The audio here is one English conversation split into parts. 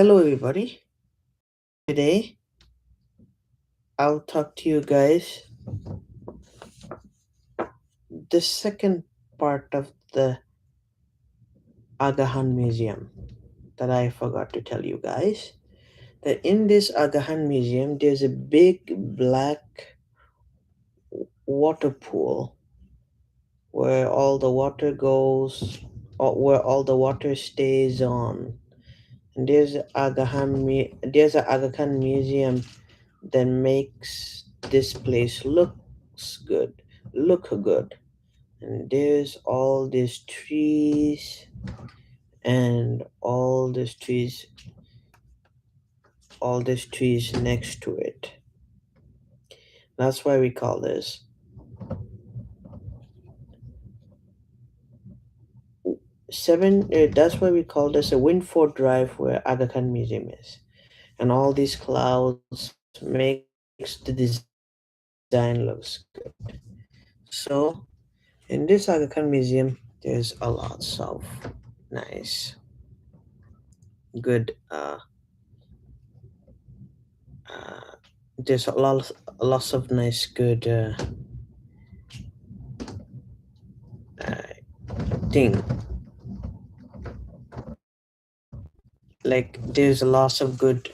Hello, everybody. Today, I'll talk to you guys the second part of the Agahan Museum that I forgot to tell you guys. That in this Agahan Museum, there's a big black water pool where all the water goes, or where all the water stays on. And there's a Aga Khan Museum that makes this place look good. And there's and all these trees next to it. That's why we call this that's why we call this a Windford Drive where Aga Khan Museum is. And all these clouds makes the design looks good. So in this Aga Khan Museum, there's a lots of nice, good, there's lots of nice, good thing. Like there's lots of good,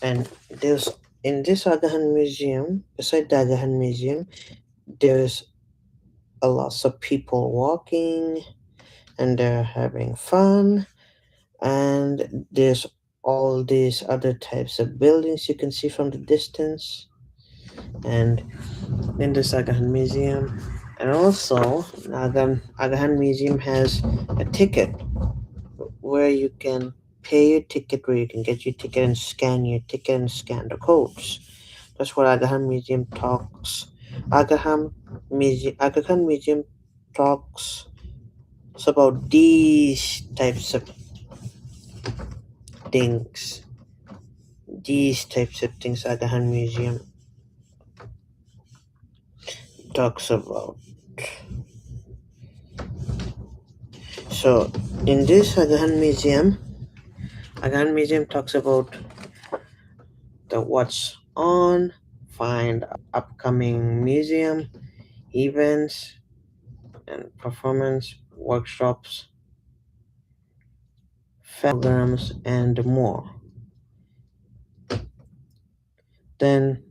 and there's in this Agahan Museum. Beside the Agahan Museum, there's a lots of people walking, and they're having fun, and there's all these other types of buildings you can see from the distance, and in the Agahan Museum. And also, Agahan Museum has a ticket where you can pay your ticket, where you can get your ticket and scan your ticket and scan the codes. That's what Agahan Museum talks. Aga Khan Museum talks about these types of things. These types of things Aga Khan Museum talks about. So in this Aga Khan Museum talks about the what's on, find upcoming museum events and performance workshops, programs, and more. Then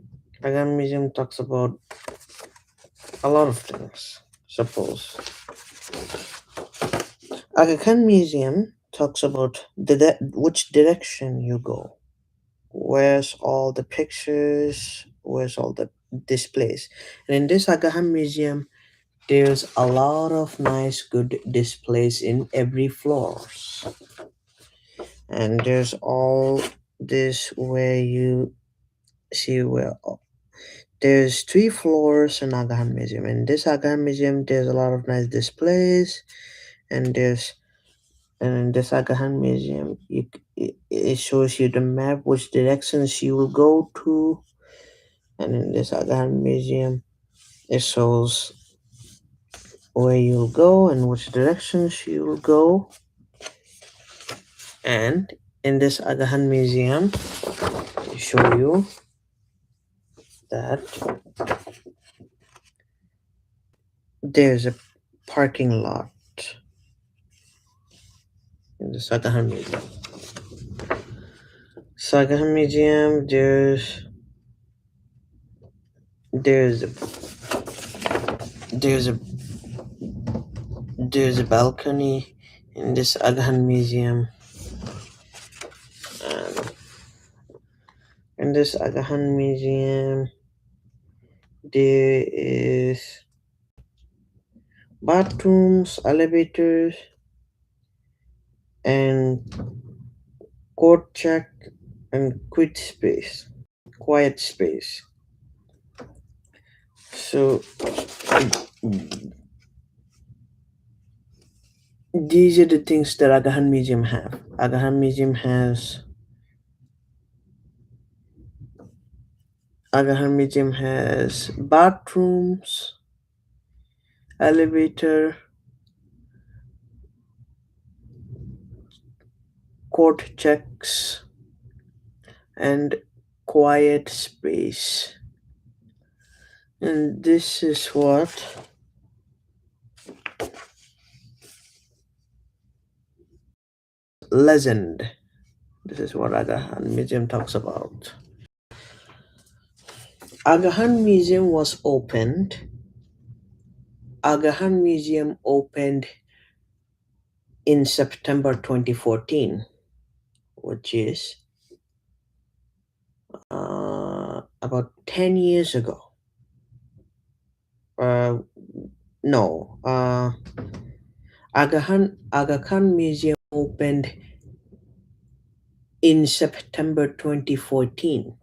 Agahan Museum talks about a lot of things. Suppose Aga Khan Museum talks about which direction you go. Where's all the pictures? Where's all the displays? And in this Aga Khan Museum, there's a lot of nice, good displays in every floors. And there's all this where you see where there's 3 floors in Aga Khan Museum. In this Aga Khan Museum, there's a lot of nice displays, and in this Aga Khan Museum, it shows you the map, which directions you will go to, and in this Aga Khan Museum, it shows where you'll go and which directions you will go. And in this Aga Khan Museum, I show you that there's a parking lot in the Aga Khan Museum. Aga Khan Museum, there's a balcony in this Aga Khan Museum. In this Aga Khan Museum, there is bathrooms, elevators, and court check and quiet space. So these are the things that Aga Khan Museum have. Aga Khan Museum has bathrooms, elevator, court checks, and quiet space. And this is what legend. This is what Agahan Museum talks about. Agahan Museum was opened. Agahan Museum opened in September 2014, which is about 10 years ago. No, Aga Khan Museum opened in September 2014,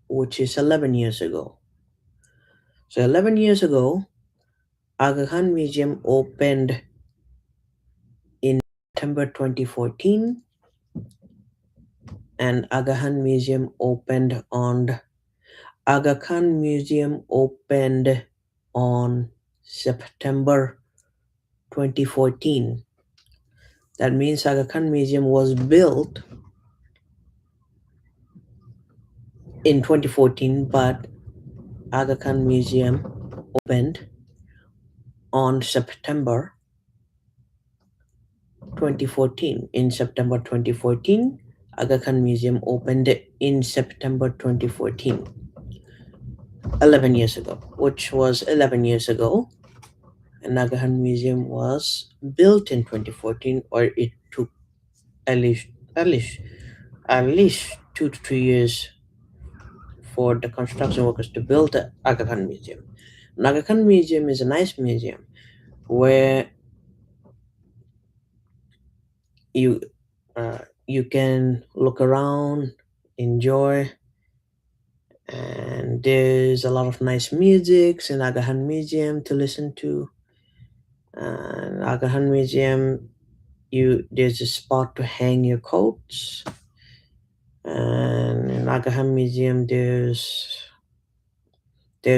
which is 11 years ago. So 11 years ago, Aga Khan Museum opened in September 2014, and Aga Khan Museum opened on Aga Khan Museum opened on September 2014. That means Aga Khan Museum was built in 2014, but Aga Khan Museum opened on September 2014. In September 2014, Aga Khan Museum opened in September 2014, 11 years ago, which was 11 years ago. And Aga Khan Museum was built in 2014, or it took at least at least at least 2 to 3 years for the construction workers to build the Aga Khan Museum. And Aga Khan Museum is a nice museum where you you can look around, enjoy, and there's a lot of nice music in Aga Khan Museum to listen to. And Aga Khan Museum, there's a spot to hang your coats. And in Aga Khan Museum, there's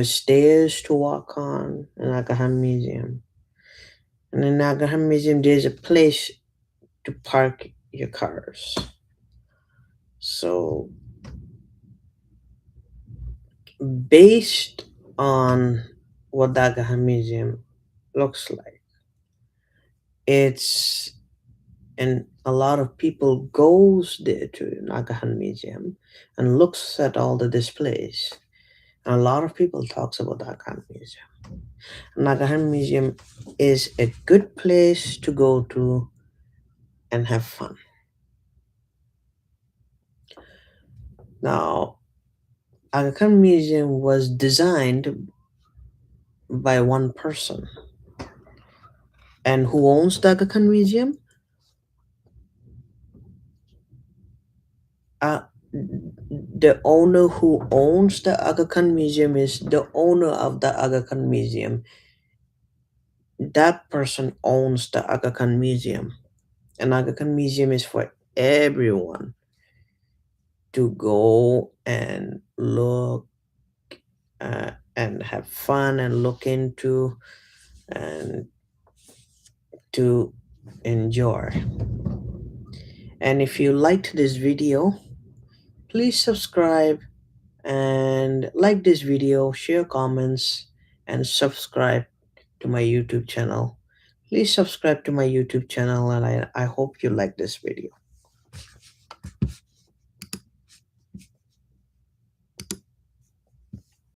stairs to walk on in Aga Khan Museum. And in Aga Khan Museum, there's a place to park your cars. So, based on what the Aga Khan Museum looks like, it's and a lot of people goes there to Aga Khan Museum and looks at all the displays. And a lot of people talks about the Aga Khan Museum. And Aga Khan Museum is a good place to go to and have fun. Now, Aga Khan Museum was designed by one person. And who owns the Aga Khan Museum? The owner who owns the Aga Khan Museum is the owner of the Aga Khan Museum. That person owns the Aga Khan Museum. And Aga Khan Museum is for everyone to go and look and have fun and look into and to enjoy. And if you liked this video, please subscribe and like this video, share comments, and subscribe to my YouTube channel. Please subscribe to my YouTube channel, and I hope you like this video.